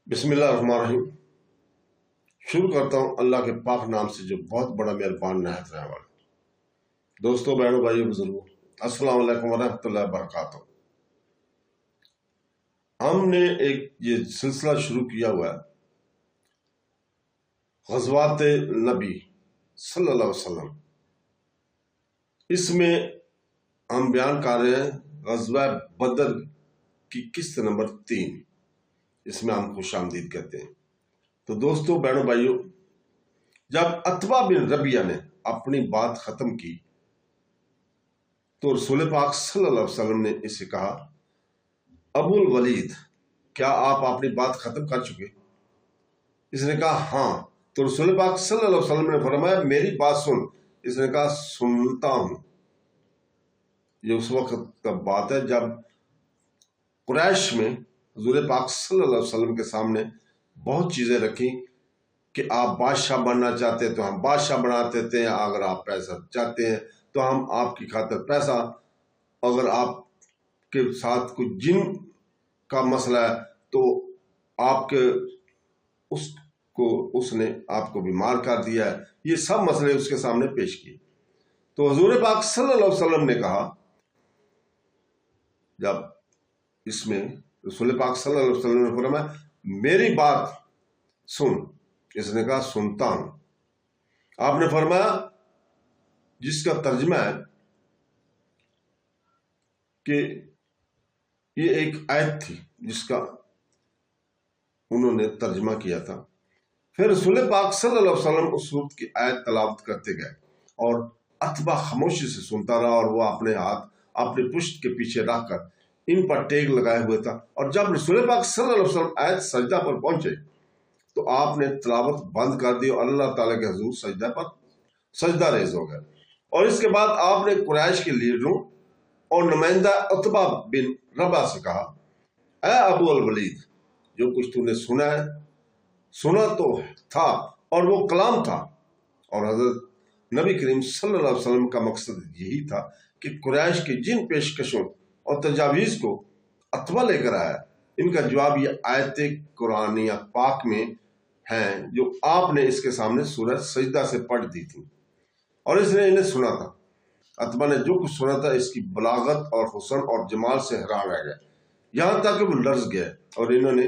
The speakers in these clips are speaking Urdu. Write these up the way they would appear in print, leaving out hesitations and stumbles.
بسم اللہ الرحمن الرحیم۔ شروع کرتا ہوں اللہ کے پاک نام سے جو بہت بڑا مہربان نہایت رحم والا۔ دوستوں، بہنوں، بھائیوں، بزرگوں، السلام علیکم ورحمۃ اللہ وبرکاتہ۔ ہم نے ایک یہ سلسلہ شروع کیا ہوا ہے، غزوات نبی صلی اللہ علیہ وسلم۔ اس میں ہم بیان کر رہے ہیں غزوہ بدر کی قسط نمبر 3۔ اس میں ہم خوش آمدید کہتے ہیں۔ تو دوستوں، بہنوں، بھائیوں، جب عتبہ بن ربیعہ نے اپنی بات ختم کی تو رسول پاک صلی اللہ علیہ وسلم نے اسے کہا، ابو الولید، کیا آپ اپنی بات ختم کر چکے؟ اس نے کہا ہاں۔ تو رسول پاک صلی اللہ علیہ وسلم نے فرمایا، میری بات سن۔ اس نے کہا سنتا ہوں۔ یہ اس وقت کا بات ہے جب قریش میں حضور پاک صلی اللہ علیہ وسلم کے سامنے بہت چیزیں رکھی کہ آپ بادشاہ بننا چاہتے ہیں تو ہم بادشاہ بنا دیتے ہیں، اگر آپ پیسہ چاہتے ہیں تو ہم آپ کی خاطر پیسہ، اگر آپ کے ساتھ کچھ جن کا مسئلہ ہے تو آپ کے اس نے آپ کو بیمار کر دیا ہے، یہ سب مسئلے اس کے سامنے پیش کیے۔ تو حضور پاک صلی اللہ علیہ وسلم نے کہا، جب اس میں رسول پاک صلی اللہ علیہ وسلم نے فرمایا میری بات سن، اس نے کہا سنتا ہوں۔ آپ نے فرمایا، جس کا ترجمہ ہے کہ یہ ایک آیت تھی جس کا انہوں نے ترجمہ کیا تھا۔ پھر رسول پاک صلی اللہ علیہ وسلم اس صورت کی آیت تلاوت کرتے گئے اور عتبہ خاموشی سے سنتا رہا، اور وہ اپنے ہاتھ اپنی پشت کے پیچھے رکھ کر ان پر ٹیک لگائے ہوئے تھا۔ اور جب رسول پاک صلی اللہ علیہ وسلم آیت سجدہ پر پہنچے تو آپ نے تلاوت بند کر دی اور اللہ تعالیٰ کے حضور سجدہ ریز ہو گئے۔ اور اس کے بعد آپ نے قریش کے لیڈروں اور نمائندہ عتبہ بن ربیعہ سے کہا، اے ابو الولید، جو کچھ تو نے سنا ہے، سنا تو تھا اور وہ کلام تھا، اور حضرت نبی کریم صلی اللہ علیہ وسلم کا مقصد یہی تھا کہ قریش کی جن پیشکشوں اور تجاویز کو عتبہ لے کر آیا، ان کا جواب یہ آیت قرآنیہ پاک میں ہیں جو آپ نے اس کے سامنے سورہ سجدہ سے پڑھ دی تھی، اور اس نے انہیں سنا تھا۔ عتبہ نے جو کچھ سنا تھا اس کی بلاغت اور حسن اور جمال سے حیران رہ گئے، یہاں تک کہ وہ لرز گئے، اور انہوں نے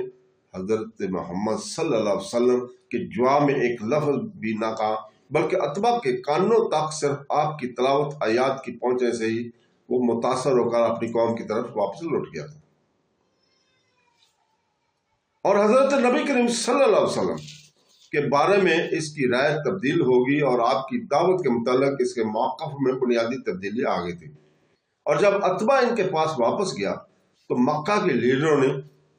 حضرت محمد صلی اللہ علیہ وسلم کے جواب میں ایک لفظ بھی نہ کہا، بلکہ عتبہ کے کانوں تک صرف آپ کی تلاوت آیات کی پہنچنے سے ہی وہ متاثر ہو کر اپنی قوم کی طرف واپس لوٹ گیا تھا۔ اور حضرت نبی کریم صلی اللہ علیہ وسلم کے بارے میں اس کی رائے تبدیل ہوگی، اور آپ کی دعوت کے متعلق اس کے موقف میں بنیادی تبدیلی آ گئی تھی۔ اور جب عتبہ ان کے پاس واپس گیا تو مکہ کے لیڈروں نے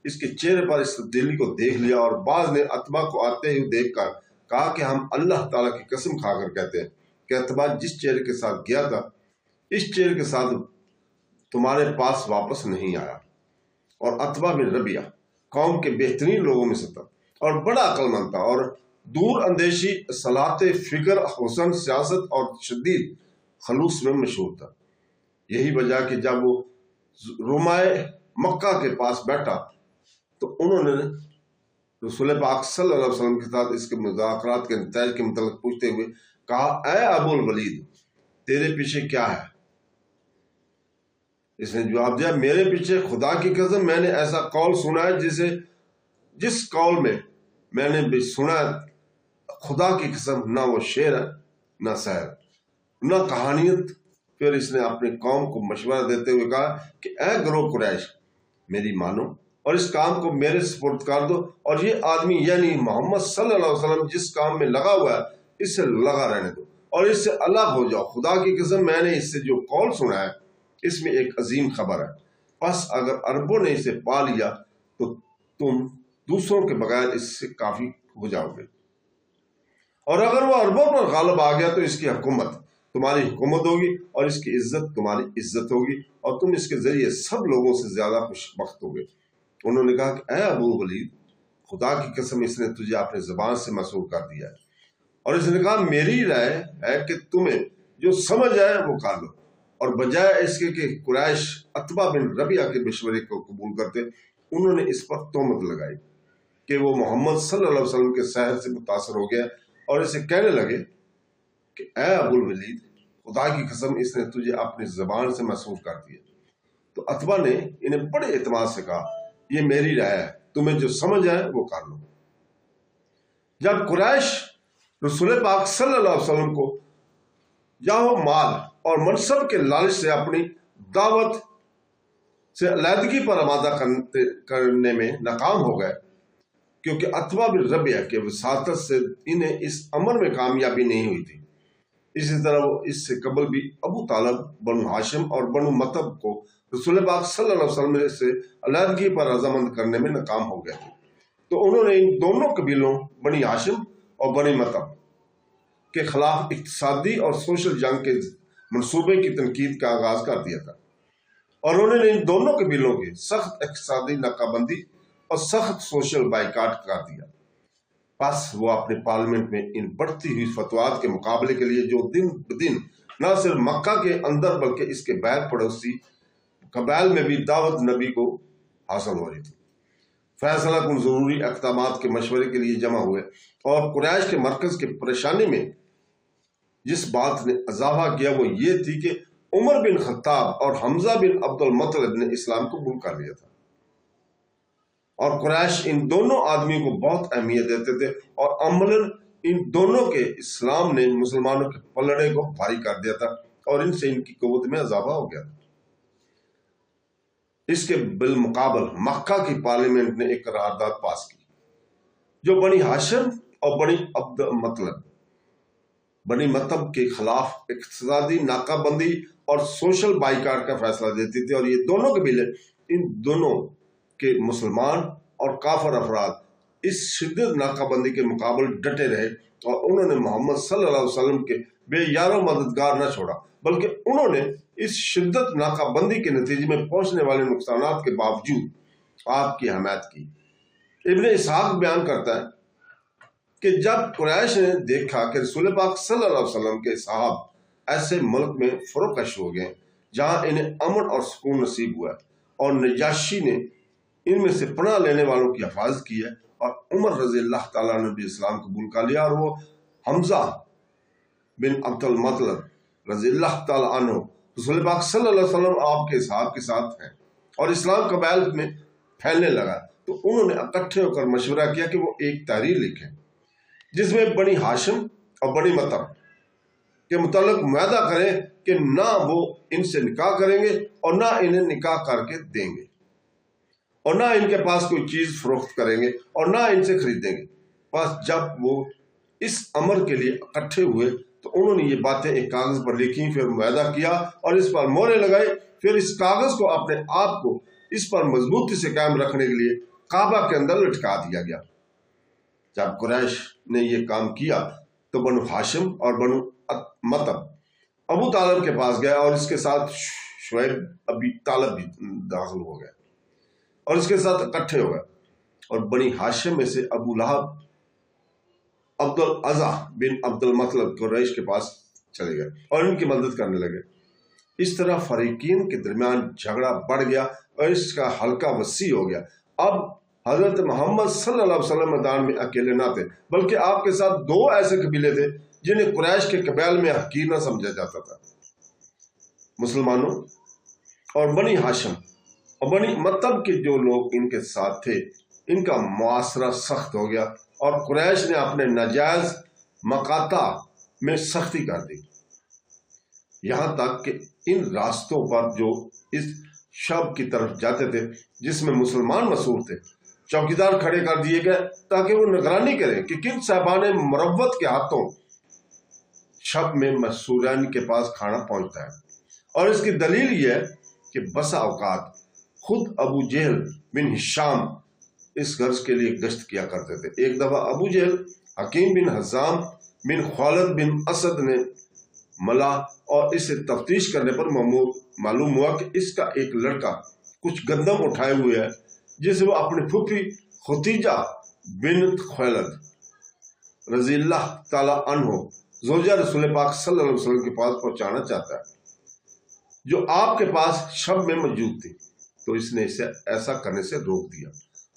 اس کے چہرے پر اس تبدیلی کو دیکھ لیا، اور بعض نے عتبہ کو آتے ہوئے دیکھ کر کہا کہ ہم اللہ تعالیٰ کی قسم کھا کر کہتے ہیں کہ عتبہ جس چہرے کے ساتھ گیا تھا اس چہرے کے ساتھ تمہارے پاس واپس نہیں آیا۔ اور عتبہ بن ربیعہ قوم کے بہترین لوگوں میں سے تھا اور بڑا عقل مند تھا، اور دور اندیشی، صلاحت فکر، حسن سیاست اور شدید خلوص میں مشہور تھا۔ یہی وجہ کہ جب وہ رومائے مکہ کے پاس بیٹھا تو انہوں نے رسول پاک صلی اللہ علیہ وسلم کے ساتھ اس کے مذاکرات کے نتائج کے متعلق پوچھتے ہوئے کہا، اے ابو الولید، تیرے پیچھے کیا ہے؟ اس نے جواب دیا، میرے پیچھے خدا کی قسم میں نے ایسا قول سنا ہے جس قول میں نے بھی سنا ہے، خدا کی قسم نہ وہ شعر ہے، نہ سحر، نہ کہانیت۔ پھر اس نے اپنی قوم کو مشورہ دیتے ہوئے کہا کہ اے گروہ قریش، میری مانو اور اس کام کو میرے سپرد کر دو، اور یہ آدمی یعنی محمد صلی اللہ علیہ وسلم جس کام میں لگا ہوا ہے اس سے لگا رہنے دو اور اس سے الگ ہو جاؤ۔ خدا کی قسم میں نے اس سے جو قول سنا ہے اس میں ایک عظیم خبر ہے، بس اگر عربوں نے اسے پا لیا تو تم دوسروں کے بغیر اس سے کافی ہو جاؤ گے، اور اگر وہ عربوں پر غالب آ گیا تو اس کی حکومت تمہاری حکومت ہوگی اور اس کی عزت تمہاری عزت ہوگی، اور تم اس کے ذریعے سب لوگوں سے زیادہ خوش بخت ہوگے۔ انہوں نے کہا کہ اے ابو ولید، خدا کی قسم اس نے تجھے اپنے زبان سے مسحور کر دیا ہے۔ اور اس نے کہا، میری رائے ہے کہ تمہیں جو سمجھ آئے وہ کر لو، اور بجائے اس کے کہ قریش عتبہ بن ربیعہ کے مشورے کو قبول کرتے، انہوں نے اس پر تہمت لگائی کہ وہ محمد صلی اللہ علیہ وسلم کے سحر سے متاثر ہو گیا اور اسے کہنے لگے کہ اے ابو الولید، خدا کی قسم اس نے تجھے اپنی زبان سے مسحور کر دیا۔ تو عتبہ نے انہیں بڑے اعتماد سے کہا، یہ میری رائے ہے، تمہیں جو سمجھ آئے وہ کر لو۔ جب قریش رسول پاک صلی اللہ علیہ وسلم کو جاہو مال اور منصب کے لالچ سے اپنی دعوت سے علیحدگی پر آمادہ کرنے میں ناکام ہو گئے، کیونکہ عتبہ بن ربیعہ کے وساطت سے انہیں اس امر میں کامیابی نہیں ہوئی تھی، اسی طرح وہ اس سے قبل بھی ابو طالب، بنو ہاشم اور بنو مطلب کو رسول پاک صلی اللہ علیہ وسلم سے علیحدگی پر رضامند کرنے میں ناکام ہو گئے تھے۔ تو انہوں نے ان دونوں قبیلوں بنی ہاشم اور بنی مطلب کے خلاف اقتصادی اور سوشل جنگ کے منصوبے کی تنقید کا آغاز کر دیا تھا، اور انہوں نے ان دونوں قبیلوں کی سخت اقتصادی ناکہ بندی اور سخت سوشل بائیکاٹ کر دیا۔ پس وہ اپنے پارلیمنٹ میں ان بڑھتی ہوئی فتویات کے مقابلے کے لیے، جو دن بدن نہ صرف مکہ کے اندر بلکہ اس کے بعد پڑوسی قبائل میں بھی دعوت نبی کو حاصل ہو رہی تھی، فیصلہ کن ضروری اقدامات کے مشورے کے لیے جمع ہوئے، اور قریش کے مرکز کی پریشانی میں جس بات نے اضافہ کیا وہ یہ تھی کہ عمر بن خطاب اور حمزہ بن عبد المطلب نے اسلام قبول کر لیا تھا، اور قریش ان دونوں آدمیوں کو بہت اہمیت دیتے تھے، اور عملاً ان دونوں کے اسلام نے مسلمانوں کے پلڑے کو بھاری کر دیا تھا اور ان سے ان کی قوت میں اضافہ ہو گیا تھا۔ اس کے بالمقابل مکہ کی پارلیمنٹ نے ایک قرارداد پاس کی جو بنی ہاشم اور بنی مطلب کے خلاف اقتصادی ناکہ بندی اور سوشل بائیکاٹ کا فیصلہ دیتی تھی، اور یہ دونوں قبیلے ان دونوں کے مسلمان اور کافر افراد اس شدید ناکہ بندی کے مقابل ڈٹے رہے، اور انہوں نے محمد صلی اللہ علیہ وسلم کے بے یار و مددگار نہ چھوڑا، بلکہ انہوں نے اس شدت ناکہ بندی کے نتیجے میں پہنچنے والے نقصانات کے باوجود آپ کی حمایت کی۔ ابن اسحاق بیان کرتا ہے کہ جب قریش نے دیکھا کہ رسول پاک صلی اللہ علیہ وسلم کے صحاب ایسے ملک میں فروکش ہو گئے جہاں انہیں امن اور سکون نصیب ہوا ہے، اور نجاشی نے ان میں سے پناہ لینے والوں کی حفاظت کی ہے، اور عمر رضی اللہ تعالیٰ نے بھی اسلام قبول کر لیا، اور وہ حمزہ بن عبد المطلب رضی اللہ تعالیٰ عنہ رسول پاک صلی اللہ علیہ وسلم آپ کے صحاب کے ساتھ ہیں، اور اسلام قبائل میں پھیلنے لگا، تو انہوں نے اکٹھے ہو کر مشورہ کیا کہ وہ ایک تحریر لکھیں جس میں بنی ہاشم اور بنی مطلب کے متعلق معاہدہ کریں کہ نہ وہ ان سے نکاح کریں گے اور نہ انہیں نکاح کر کے دیں گے، اور نہ ان کے پاس کوئی چیز فروخت کریں گے اور نہ ان سے خریدیں گے۔ بس جب وہ اس امر کے لیے اکٹھے ہوئے تو انہوں نے یہ باتیں ایک کاغذ پر لکھی، پھر معاہدہ کیا اور اس پر مہرے لگائی، پھر اس کاغذ کو اپنے آپ کو اس پر مضبوطی سے قائم رکھنے کے لیے کعبہ کے اندر لٹکا دیا گیا۔ جب قریش نے یہ کام کیا تو بنو ہاشم اور بنو مطلب ابو طالب کے پاس گئے، اور اس کے ساتھ شعیب ابی طالب بھی داخل ہو گئے اور اس کے ساتھ اکٹھے ہو گئے، اور بنی ہاشم میں سے ابو لہب عبد العزا بن عبد المطلب قریش کے پاس چلے گئے اور ان کی مدد کرنے لگے۔ اس طرح فریقین کے درمیان جھگڑا بڑھ گیا اور اس کا حلقہ وسیع ہو گیا۔ اب حضرت محمد صلی اللہ علیہ وسلم میدان میں اکیلے نہ تھے، بلکہ آپ کے ساتھ دو ایسے قبیلے تھے جنہیں قریش کے قبائل میں حقیر نہ سمجھا جاتا تھا۔ مسلمانوں اور بنی ہاشم اور بنی مطلب کے جو لوگ ان کے ساتھ تھے، ان کا معاشرہ سخت ہو گیا، اور قریش نے اپنے ناجائز مقاطع میں سختی کر دی، یہاں تک کہ ان راستوں پر جو اس شب کی طرف جاتے تھے جس میں مسلمان مسحور تھے، چوکیدار کھڑے کر دیے گئے تاکہ وہ نگرانی کریں کہ کن صاحبان مروت کے ہاتھوں شب میں مسحورین کے پاس کھانا پہنچتا ہے۔ اور اس کی دلیل یہ ہے کہ بسا اوقات خود ابو جہل بن ہشام اس غرض کے لیے گشت کیا کرتے تھے۔ ایک دفعہ ابو جہل حکیم بن حزام بن خالد بن اسد نے ملا، اور اسے تفتیش کرنے پر معلوم ہوا کہ اس کا ایک لڑکا کچھ گندم اٹھائے ہوئے ہے جسے وہ اپنی پھوپھی ختیجہ بنت خویلد رضی اللہ تعالی عنہ زوجہ رسول پاک صلی اللہ علیہ وسلم کے پاس پہنچانا چاہتا ہے، جو آپ کے پاس شب میں موجود تھی، تو اس نے اسے ایسا کرنے سے روک دیا،